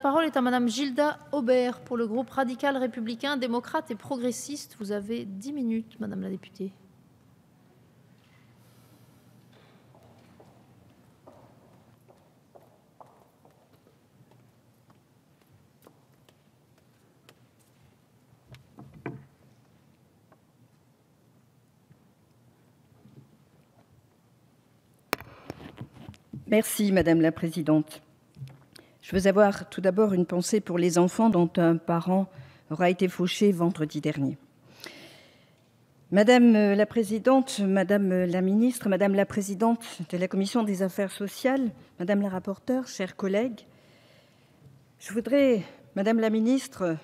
parole est à Madame Gilda Aubert pour le groupe radical républicain, démocrate et progressiste. Vous avez 10 minutes, Madame la députée. Merci Madame la Présidente. Je veux avoir tout d'abord une pensée pour les enfants dont un parent aura été fauché vendredi dernier. Madame la Présidente, Madame la Ministre, Madame la Présidente de la Commission des Affaires sociales, Madame la Rapporteure, chers collègues, je voudrais, Madame la Ministre,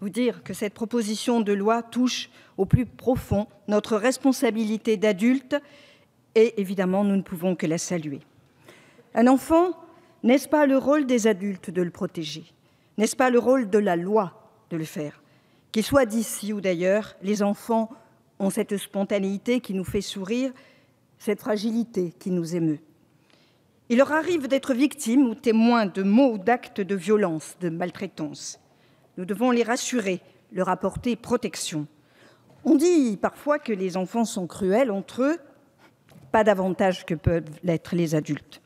vous dire que cette proposition de loi touche au plus profond notre responsabilité d'adultes et évidemment nous ne pouvons que la saluer. Un enfant, n'est-ce pas le rôle des adultes de le protéger? N'est-ce pas le rôle de la loi de le faire? Qu'ils soient d'ici ou d'ailleurs, les enfants ont cette spontanéité qui nous fait sourire, cette fragilité qui nous émeut. Il leur arrive d'être victimes ou témoins de mots ou d'actes de violence, de maltraitance. Nous devons les rassurer, leur apporter protection. On dit parfois que les enfants sont cruels entre eux, pas davantage que peuvent l'être les adultes.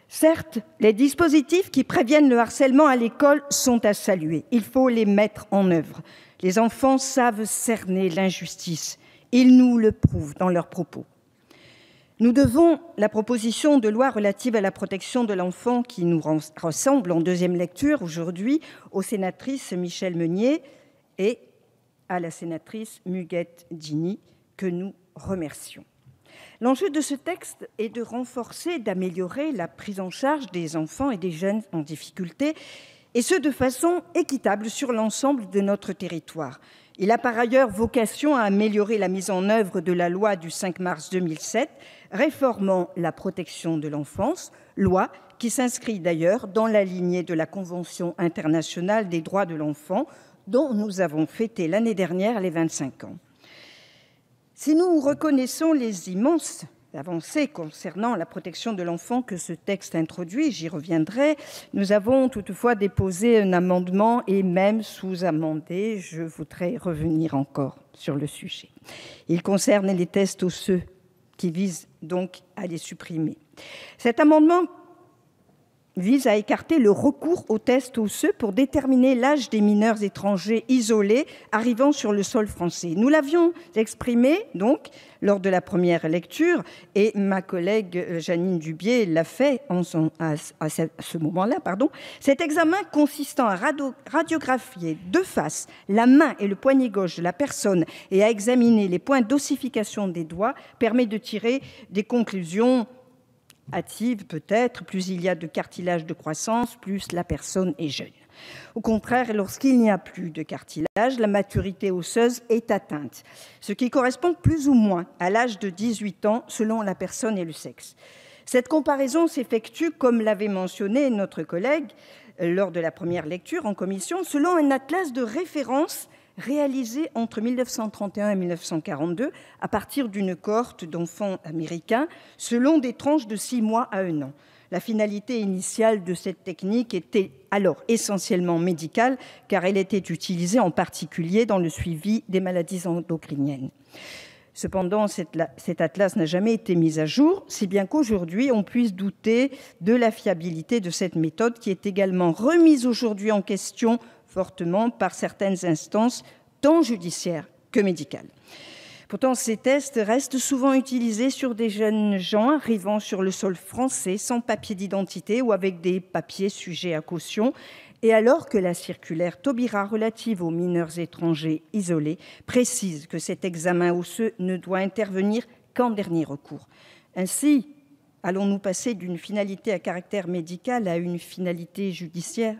Certes, les dispositifs qui préviennent le harcèlement à l'école sont à saluer. Il faut les mettre en œuvre. Les enfants savent cerner l'injustice. Ils nous le prouvent dans leurs propos. Nous devons la proposition de loi relative à la protection de l'enfant qui nous ressemble en deuxième lecture aujourd'hui aux sénatrices Michèle Meunier et à la sénatrice Muguette Dini, que nous remercions. L'enjeu de ce texte est de renforcer, d'améliorer la prise en charge des enfants et des jeunes en difficulté, et ce de façon équitable sur l'ensemble de notre territoire. Il a par ailleurs vocation à améliorer la mise en œuvre de la loi du 5 mars 2007, réformant la protection de l'enfance, loi qui s'inscrit d'ailleurs dans la lignée de la Convention internationale des droits de l'enfant, dont nous avons fêté l'année dernière les 25 ans. Si nous reconnaissons les immenses avancées concernant la protection de l'enfant que ce texte introduit, j'y reviendrai, nous avons toutefois déposé un amendement et même sous-amendé. Je voudrais revenir encore sur le sujet. Il concerne les tests osseux qui visent donc à les supprimer. Cet amendement vise à écarter le recours aux tests osseux pour déterminer l'âge des mineurs étrangers isolés arrivant sur le sol français. Nous l'avions exprimé donc lors de la première lecture et ma collègue Jeanine Dubié l'a fait à ce moment-là. Cet examen consistant à radiographier de face la main et le poignet gauche de la personne et à examiner les points d'ossification des doigts permet de tirer des conclusions hâtive peut-être, plus il y a de cartilage de croissance, plus la personne est jeune. Au contraire, lorsqu'il n'y a plus de cartilage, la maturité osseuse est atteinte, ce qui correspond plus ou moins à l'âge de 18 ans selon la personne et le sexe. Cette comparaison s'effectue, comme l'avait mentionné notre collègue lors de la première lecture en commission, selon un atlas de référence réalisé entre 1931 et 1942 à partir d'une cohorte d'enfants américains selon des tranches de 6 mois à 1 an. La finalité initiale de cette technique était alors essentiellement médicale car elle était utilisée en particulier dans le suivi des maladies endocriniennes. Cependant, cet atlas n'a jamais été mis à jour, si bien qu'aujourd'hui, on puisse douter de la fiabilité de cette méthode qui est également remise aujourd'hui en question fortement par certaines instances, tant judiciaires que médicales. Pourtant, ces tests restent souvent utilisés sur des jeunes gens arrivant sur le sol français sans papier d'identité ou avec des papiers sujets à caution, et alors que la circulaire Taubira relative aux mineurs étrangers isolés précise que cet examen osseux ne doit intervenir qu'en dernier recours. Ainsi, allons-nous passer d'une finalité à caractère médical à une finalité judiciaire ?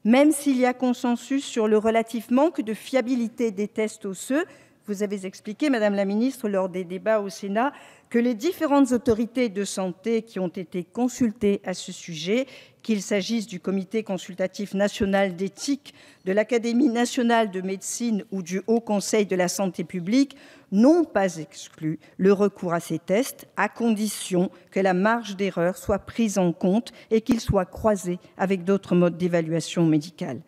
Même s'il y a consensus sur le relatif manque de fiabilité des tests osseux, vous avez expliqué, Madame la Ministre, lors des débats au Sénat, que les différentes autorités de santé qui ont été consultées à ce sujet, qu'il s'agisse du Comité consultatif national d'éthique, de l'Académie nationale de médecine ou du Haut Conseil de la santé publique, n'ont pas exclu le recours à ces tests, à condition que la marge d'erreur soit prise en compte et qu'ils soient croisés avec d'autres modes d'évaluation médicale.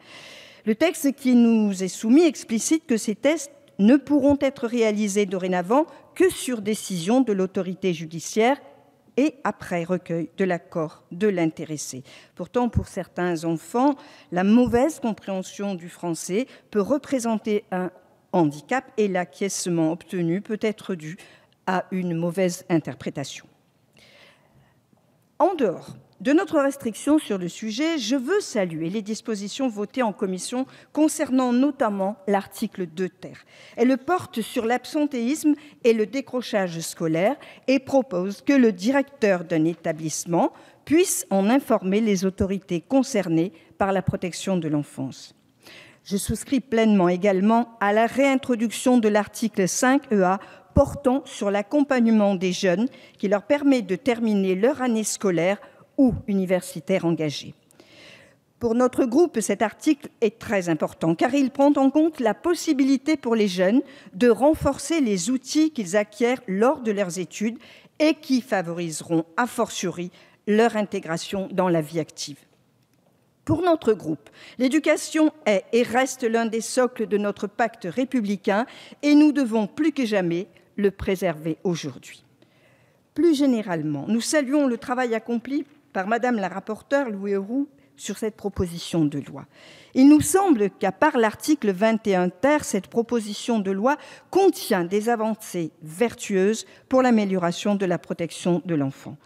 Le texte qui nous est soumis explicite que ces tests ne pourront être réalisés dorénavant que sur décision de l'autorité judiciaire et après recueil de l'accord de l'intéressé. Pourtant, pour certains enfants, la mauvaise compréhension du français peut représenter un handicap et l'acquiescement obtenu peut être dû à une mauvaise interprétation. En dehors de notre restriction sur le sujet, je veux saluer les dispositions votées en commission concernant notamment l'article 2 ter. Elle porte sur l'absentéisme et le décrochage scolaire et propose que le directeur d'un établissement puisse en informer les autorités concernées par la protection de l'enfance. Je souscris pleinement également à la réintroduction de l'article 5EA portant sur l'accompagnement des jeunes qui leur permet de terminer leur année scolaire ou universitaire engagée. Pour notre groupe, cet article est très important car il prend en compte la possibilité pour les jeunes de renforcer les outils qu'ils acquièrent lors de leurs études et qui favoriseront a fortiori leur intégration dans la vie active. Pour notre groupe, l'éducation est et reste l'un des socles de notre pacte républicain et nous devons plus que jamais le préserver aujourd'hui. Plus généralement, nous saluons le travail accompli par Madame la rapporteure Louis Auroux sur cette proposition de loi. Il nous semble qu'à part l'article 21 ter, cette proposition de loi contient des avancées vertueuses pour l'amélioration de la protection de l'enfant.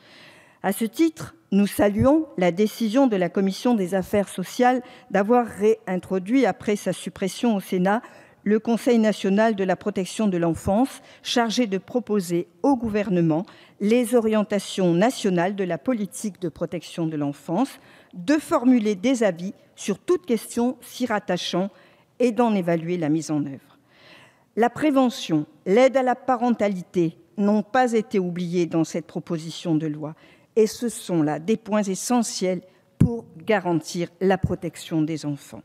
À ce titre, nous saluons la décision de la Commission des affaires sociales d'avoir réintroduit, après sa suppression au Sénat, le Conseil national de la protection de l'enfance, chargé de proposer au gouvernement les orientations nationales de la politique de protection de l'enfance, de formuler des avis sur toute question s'y rattachant et d'en évaluer la mise en œuvre. La prévention, l'aide à la parentalité n'ont pas été oubliées dans cette proposition de loi et ce sont là des points essentiels pour garantir la protection des enfants.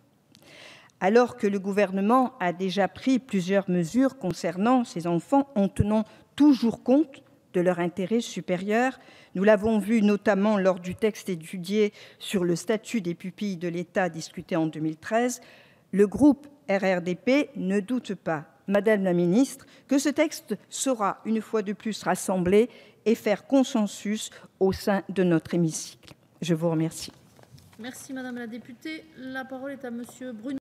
Alors que le gouvernement a déjà pris plusieurs mesures concernant ces enfants en tenant toujours compte de leur intérêt supérieur, nous l'avons vu notamment lors du texte étudié sur le statut des pupilles de l'État discuté en 2013, le groupe RRDP ne doute pas, Madame la Ministre, que ce texte saura une fois de plus rassembler et faire consensus au sein de notre hémicycle. Je vous remercie. Merci Madame la députée. La parole est à Monsieur Bruno.